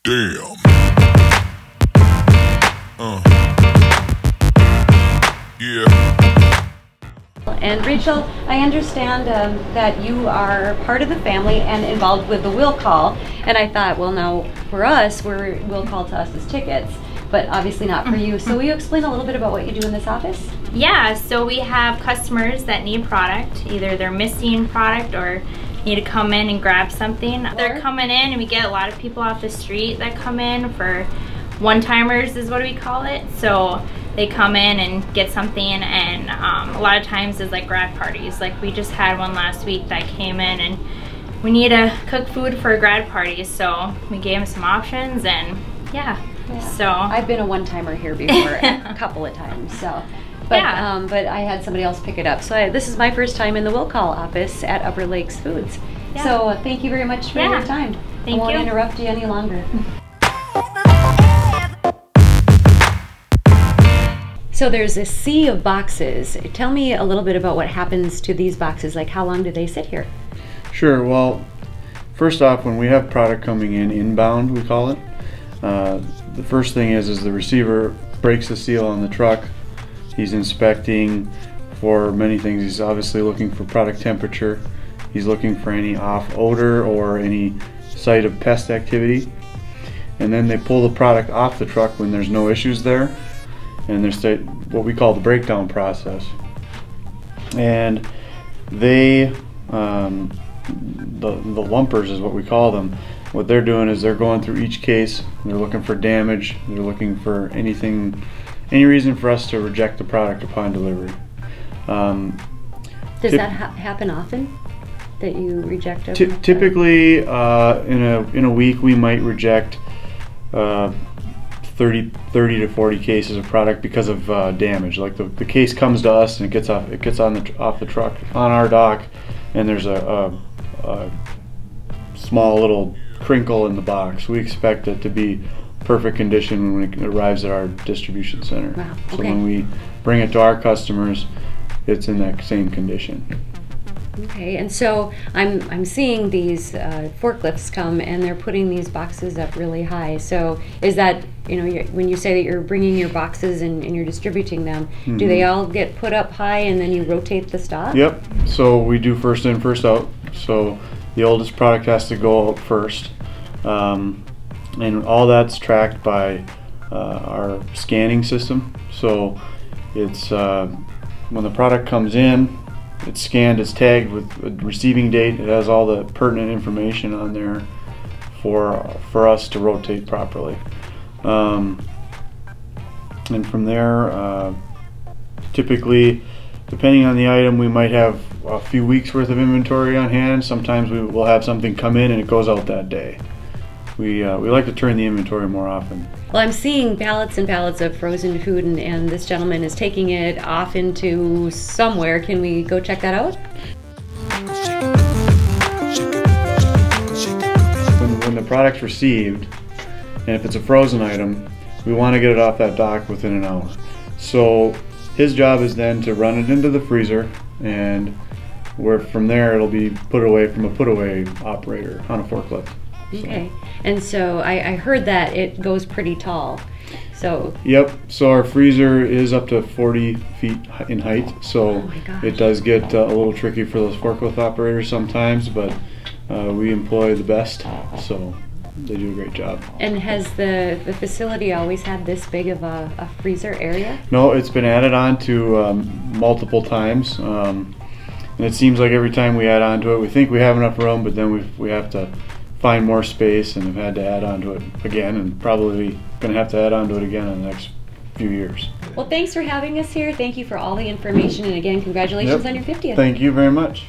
Damn. Yeah. And Rachel, I understand that you are part of the family and involved with the will call. And I thought, well, now for us, will call to us as tickets, but obviously not for you. So will you explain a little bit about what you do in this office? Yeah, so we have customers that need product. Either they're missing product or need to come in and grab something. They're coming in, and we get a lot of people off the street that come in for one-timers is what we call it. So they come in and get something, and a lot of times it's like grad parties. Like we just had one last week that came in and we need to cook food for a grad party, so we gave them some options, and yeah. So I've been a one-timer here before a couple of times, so but I had somebody else pick it up. So this is my first time in the will call office at Upper Lakes Foods. Yeah. So thank you very much for your time. I won't interrupt you any longer. So there's a sea of boxes. Tell me a little bit about what happens to these boxes. Like, how long do they sit here? Sure. Well, first off, when we have product coming in inbound, we call it, the first thing is the receiver breaks the seal on the truck. He's inspecting for many things. He's obviously looking for product temperature. He's looking for any off odor or any site of pest activity. And then they pull the product off the truck when there's no issues there. And there's what we call the breakdown process. And they, the lumpers is what we call them. What they're doing is they're going through each case. They're looking for damage. They're looking for anything, any reason for us to reject the product upon delivery. Does that happen often, that you reject it? Typically, in a week, we might reject 30 to 40 cases of product because of damage. Like the case comes to us and it gets off the truck on our dock, and there's a small little crinkle in the box. We expect it to be perfect condition when it arrives at our distribution center. Wow. Okay. So when we bring it to our customers, it's in that same condition. Okay, and so I'm seeing these forklifts come, and they're putting these boxes up really high. So is that, when you say that you're bringing your boxes and you're distributing them, do they all get put up high and then you rotate the stock? Yep, so we do first in, first out. So the oldest product has to go out first. And all that's tracked by our scanning system. So it's when the product comes in, it's scanned, it's tagged with a receiving date. It has all the pertinent information on there for us to rotate properly. And from there, typically, depending on the item, we might have a few weeks worth of inventory on hand. Sometimes we will have something come in and it goes out that day. We like to turn the inventory more often. Well, I'm seeing pallets and pallets of frozen food, and this gentleman is taking it off into somewhere. Can we go check that out? When the product's received, and if it's a frozen item, we want to get it off that dock within an hour. So his job is then to run it into the freezer, and from there it'll be put away from a put-away operator on a forklift. Okay, and so I heard that it goes pretty tall. So yep, so our freezer is up to 40 feet in height, so it does get a little tricky for those forklift operators sometimes, but we employ the best, so they do a great job. And has the facility always had this big of a freezer area? No, it's been added on to multiple times, and it seems like every time we add on to it, we think we have enough room, but then we have to find more space, and have had to add on to it again, and probably going to have to add on to it again in the next few years. Well, thanks for having us here. Thank you for all the information, and again, congratulations on your 50th. Thank you very much.